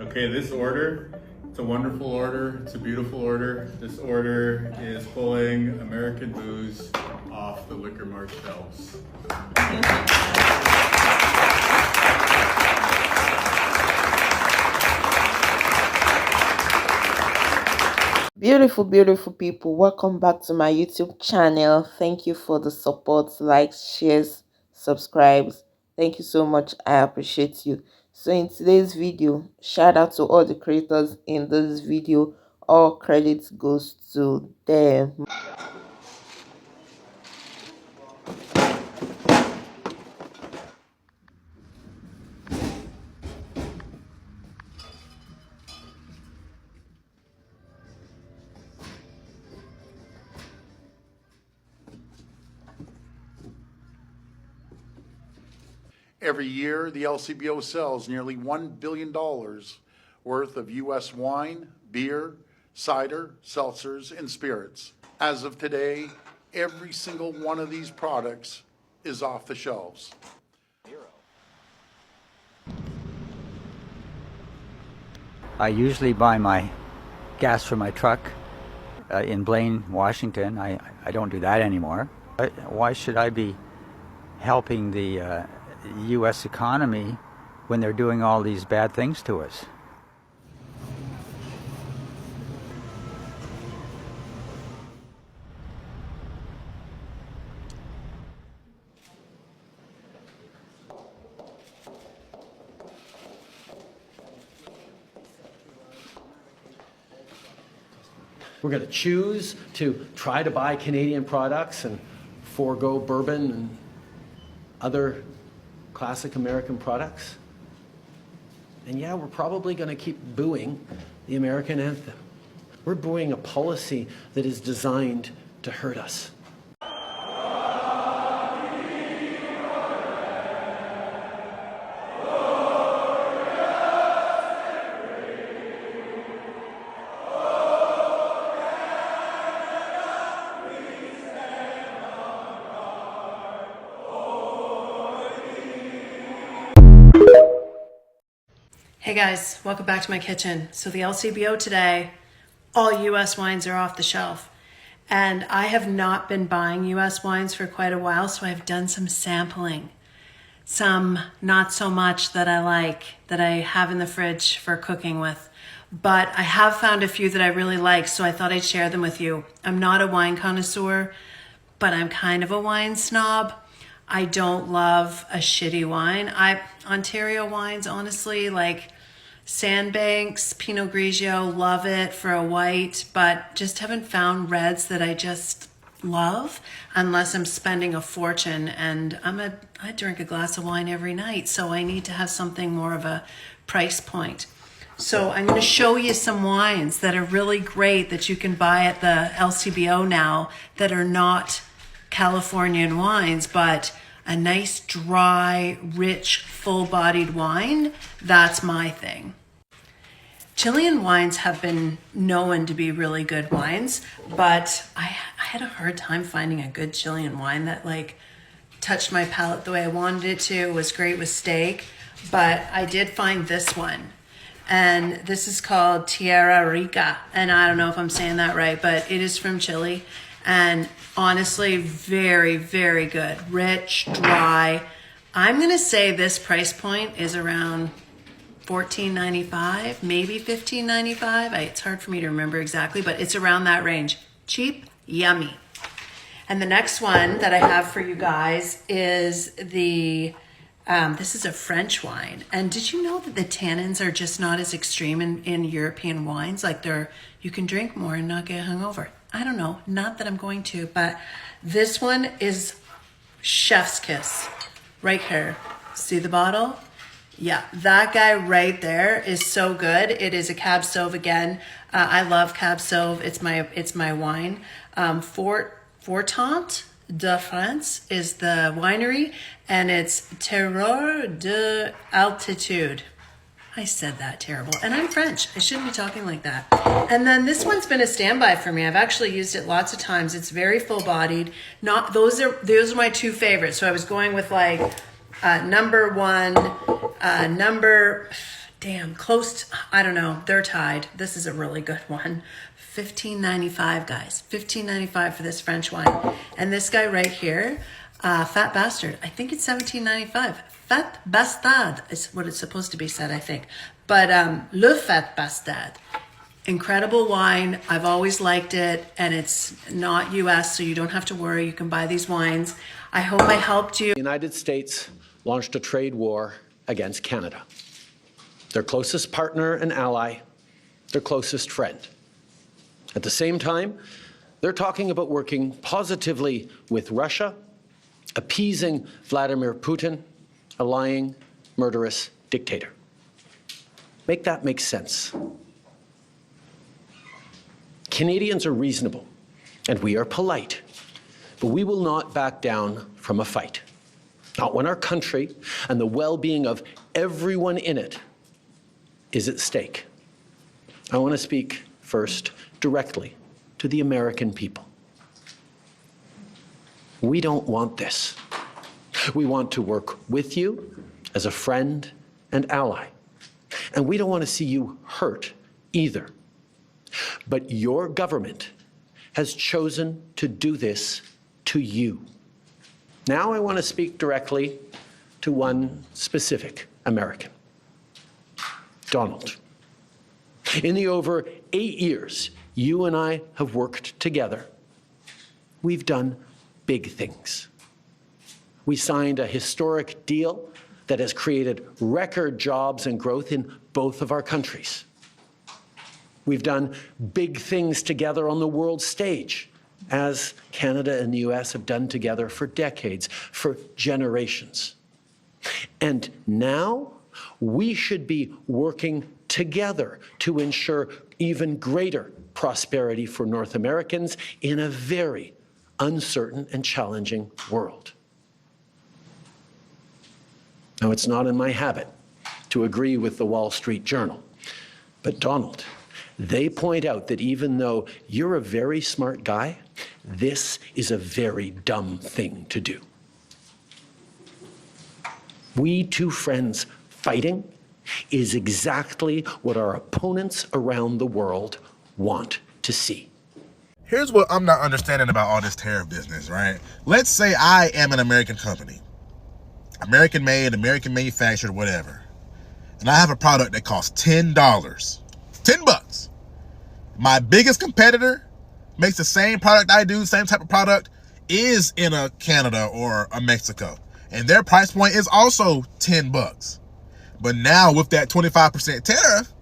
Okay, this order, it's a wonderful order, it's a beautiful order. This order is pulling American booze off the liquor mart shelves. Beautiful people, welcome back to my YouTube channel. Thank you for the support, likes, shares, subscribes. Thank you so much. I appreciate you. So in today's video, shout out to all the creators in this video. All credits goes to them. Every year, the LCBO sells nearly $1 billion worth of U.S. wine, beer, cider, seltzers, and spirits. As of today, every single one of these products is off the shelves. I usually buy my gas for my truck in Blaine, Washington. I don't do that anymore. Why should I be helping the U.S. economy when they're doing all these bad things to us? We're going to choose to try to buy Canadian products and forego bourbon and other classic American products. And yeah, we're probably going to keep booing the American anthem. We're booing a policy that is designed to hurt us. Hey guys, welcome back to my kitchen. So the LCBO today, all US wines are off the shelf. And I have not been buying US wines for quite a while, so I've done some sampling. Some not so much that I like, that I have in the fridge for cooking with. But I have found a few that I really like, so I thought I'd share them with you. I'm not a wine connoisseur, but I'm kind of a wine snob. I don't love a shitty wine. Ontario wines, honestly, like Sandbanks, Pinot Grigio, love it for a white, but just haven't found reds that I just love unless I'm spending a fortune. And I drink a glass of wine every night, so I need to have something more of a price point. So I'm going to show you some wines that are really great that you can buy at the LCBO now that are not Californian wines, but a nice, dry, rich, full-bodied wine. That's my thing. Chilean wines have been known to be really good wines, but I had a hard time finding a good Chilean wine that like touched my palate the way I wanted it to. It was great with steak, but I did find this one. And this is called Tierra Rica. And I don't know if I'm saying that right, but it is from Chile. And honestly, very, very good. Rich, dry. I'm going to say this price point is around $14.95, maybe $15.95. It's hard for me to remember exactly, but it's around that range. Cheap, yummy. And the next one that I have for you guys is this is a French wine. And did you know that the tannins are just not as extreme in European wines? Like you can drink more and not get hungover. I don't know, not that I'm going to, but this one is chef's kiss right here. See the bottle? Yeah, that guy right there is so good. It is a Cab Sauv again. I love Cab Sauv. It's my wine. Fortant de France is the winery, and it's Terroir de Altitude. I said that terrible. And I'm French. I shouldn't be talking like that. And then this one's been a standby for me. I've actually used it lots of times. It's very full-bodied. Those are my two favorites. So I was going with like number one, damn, close to, I don't know, they're tied. This is a really good one. $15.95, guys. $15.95 for this French wine. And this guy right here, Fat Bastard, I think it's $17.95. Fat Bastard is what it's supposed to be said, I think. But Le Fat Bastard. Incredible wine. I've always liked it, and it's not US, so you don't have to worry. You can buy these wines. I hope I helped you. The United States launched a trade war against Canada, their closest partner and ally, their closest friend. At the same time, they're talking about working positively with Russia, appeasing Vladimir Putin, a lying, murderous dictator. Make that make sense. Canadians are reasonable, and we are polite, but we will not back down from a fight. Not when our country and the well-being of everyone in it is at stake. I want to speak first directly to the American people. We don't want this. We want to work with you as a friend and ally. And we don't want to see you hurt either. But your government has chosen to do this to you. Now I want to speak directly to one specific American, Donald. In the over 8 years you and I have worked together, we've done big things. We signed a historic deal that has created record jobs and growth in both of our countries. We've done big things together on the world stage, as Canada and the US have done together for decades, for generations. And now we should be working together to ensure even greater prosperity for North Americans in a very uncertain and challenging world. Now, it's not in my habit to agree with the Wall Street Journal, but Donald, they point out that even though you're a very smart guy, this is a very dumb thing to do. We two friends fighting is exactly what our opponents around the world want to see. Here's what I'm not understanding about all this tariff business, right? Let's say I am an American company, American made, American manufactured, whatever. And I have a product that costs $10, $10. My biggest competitor makes the same product I do, same type of product, is in a Canada or a Mexico. And their price point is also $10. But now with that 25% tariff,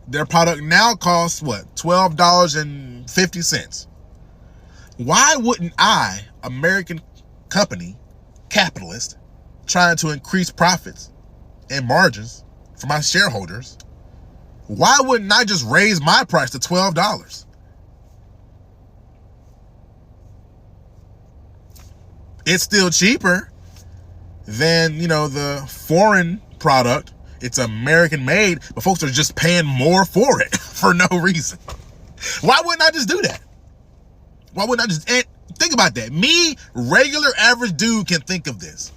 their product now costs what? $12.50. Why wouldn't I, American company, capitalist, trying to increase profits and margins for my shareholders, why wouldn't I just raise my price to $12? It's still cheaper than, the foreign product. It's American made, but folks are just paying more for it for no reason. Why wouldn't I just do that? Why wouldn't I just, and think about that. Me, regular average dude, can think of this.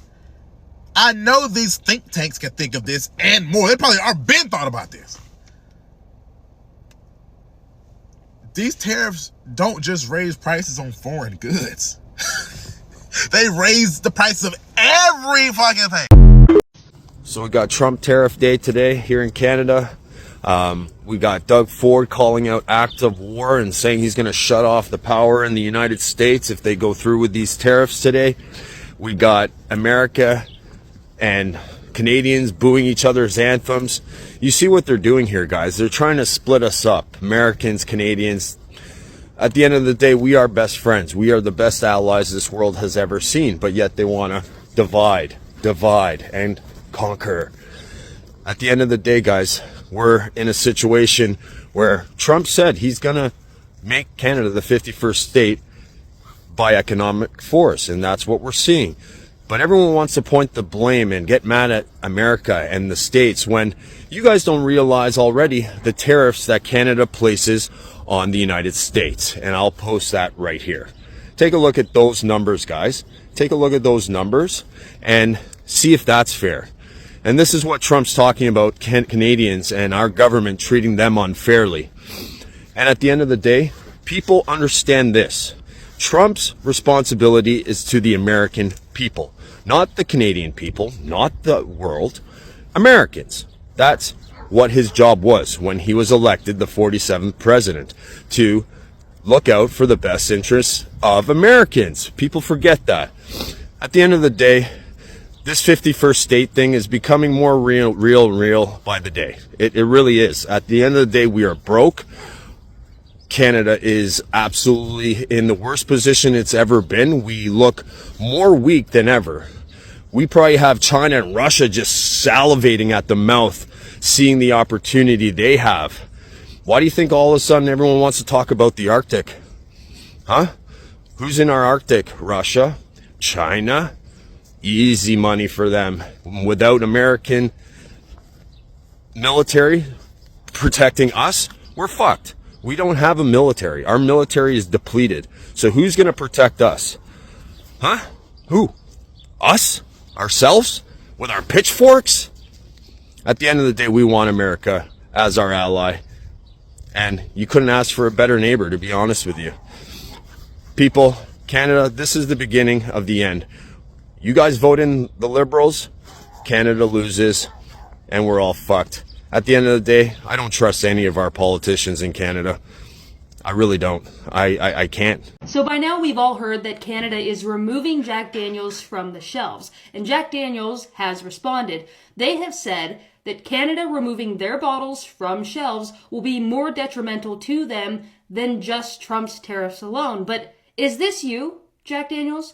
I know these think tanks can think of this and more. They probably are been thought about this. These tariffs don't just raise prices on foreign goods. They raise the price of every fucking thing. So we got Trump tariff day today here in Canada. We got Doug Ford calling out acts of war and saying he's going to shut off the power in the United States if they go through with these tariffs today. We got America and Canadians booing each other's anthems. You see what they're doing here, guys. They're trying to split us up. Americans, Canadians. At the end of the day, we are best friends. We are the best allies this world has ever seen. But yet they want to divide, and conquer. At the end of the day, guys, we're in a situation where Trump said he's going to make Canada the 51st state by economic force, and that's what we're seeing. But everyone wants to point the blame and get mad at America and the states when you guys don't realize already the tariffs that Canada places on the United States. And I'll post that right here. Take a look at those numbers, guys. Take a look at those numbers and see if that's fair. And this is what Trump's talking about, Canadians and our government treating them unfairly. And at the end of the day, people understand this. Trump's responsibility is to the American people, not the Canadian people, not the world, Americans. That's what his job was when he was elected the 47th president, to look out for the best interests of Americans. People forget that. At the end of the day, this 51st state thing is becoming more real by the day. It really is. At the end of the day, we are broke. Canada is absolutely in the worst position it's ever been. We look more weak than ever. We probably have China and Russia just salivating at the mouth, seeing the opportunity they have. Why do you think all of a sudden everyone wants to talk about the Arctic? Huh? Who's in our Arctic? Russia? China? Easy money for them. Without American military protecting us, we're fucked. We don't have a military. Our military is depleted. So who's going to protect us? Huh? Who? Us? Ourselves? With our pitchforks? At the end of the day, we want America as our ally. And you couldn't ask for a better neighbor, to be honest with you. People, Canada, this is the beginning of the end. You guys vote in the Liberals, Canada loses, and we're all fucked. At the end of the day, I don't trust any of our politicians in Canada. I really don't. I can't. So by now we've all heard that Canada is removing Jack Daniels from the shelves, and Jack Daniels has responded. They have said that Canada removing their bottles from shelves will be more detrimental to them than just Trump's tariffs alone. But is this you, Jack Daniels?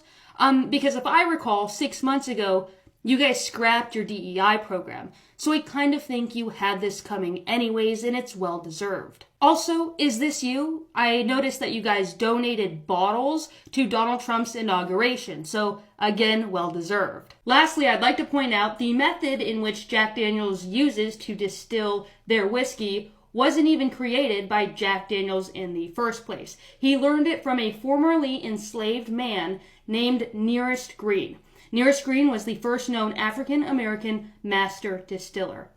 Because if I recall, 6 months ago, you guys scrapped your DEI program. So I kind of think you had this coming anyways, and it's well deserved. Also, is this you? I noticed that you guys donated bottles to Donald Trump's inauguration. So again, well deserved. Lastly, I'd like to point out the method in which Jack Daniels uses to distill their whiskey wasn't even created by Jack Daniels in the first place. He learned it from a formerly enslaved man named Nearest Green. Nearest Green was the first known African-American master distiller.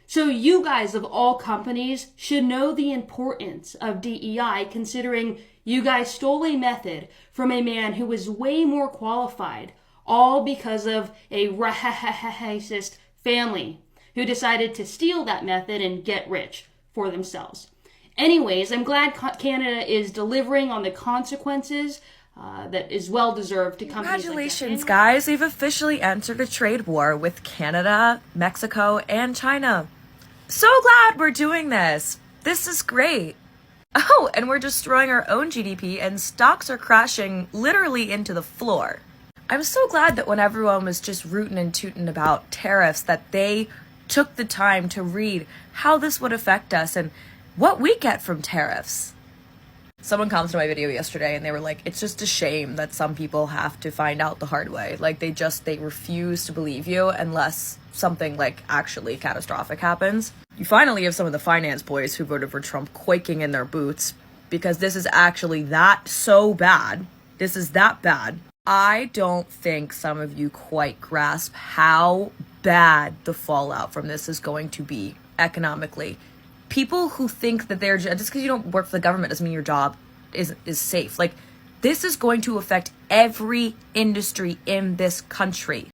So you guys of all companies should know the importance of DEI, considering you guys stole a method from a man who was way more qualified, all because of a racist family who decided to steal that method and get rich for themselves. Anyways, I'm glad Canada is delivering on the consequences that is well deserved to companies. Congratulations, guys. We've officially entered a trade war with Canada, Mexico, and China. So glad we're doing this. This is great. Oh, and we're destroying our own GDP and stocks are crashing literally into the floor. I'm so glad that when everyone was just rootin' and tootin' about tariffs, that they took the time to read how this would affect us and what we get from tariffs. Someone commented on my video yesterday and they were like, it's just a shame that some people have to find out the hard way. Like they refuse to believe you unless something like actually catastrophic happens. You finally have some of the finance boys who voted for Trump quaking in their boots because this is actually so bad. This is that bad. I don't think some of you quite grasp how bad the fallout from this is going to be economically. People who think that they're just because you don't work for the government doesn't mean your job is safe. Like, this is going to affect every industry in this country.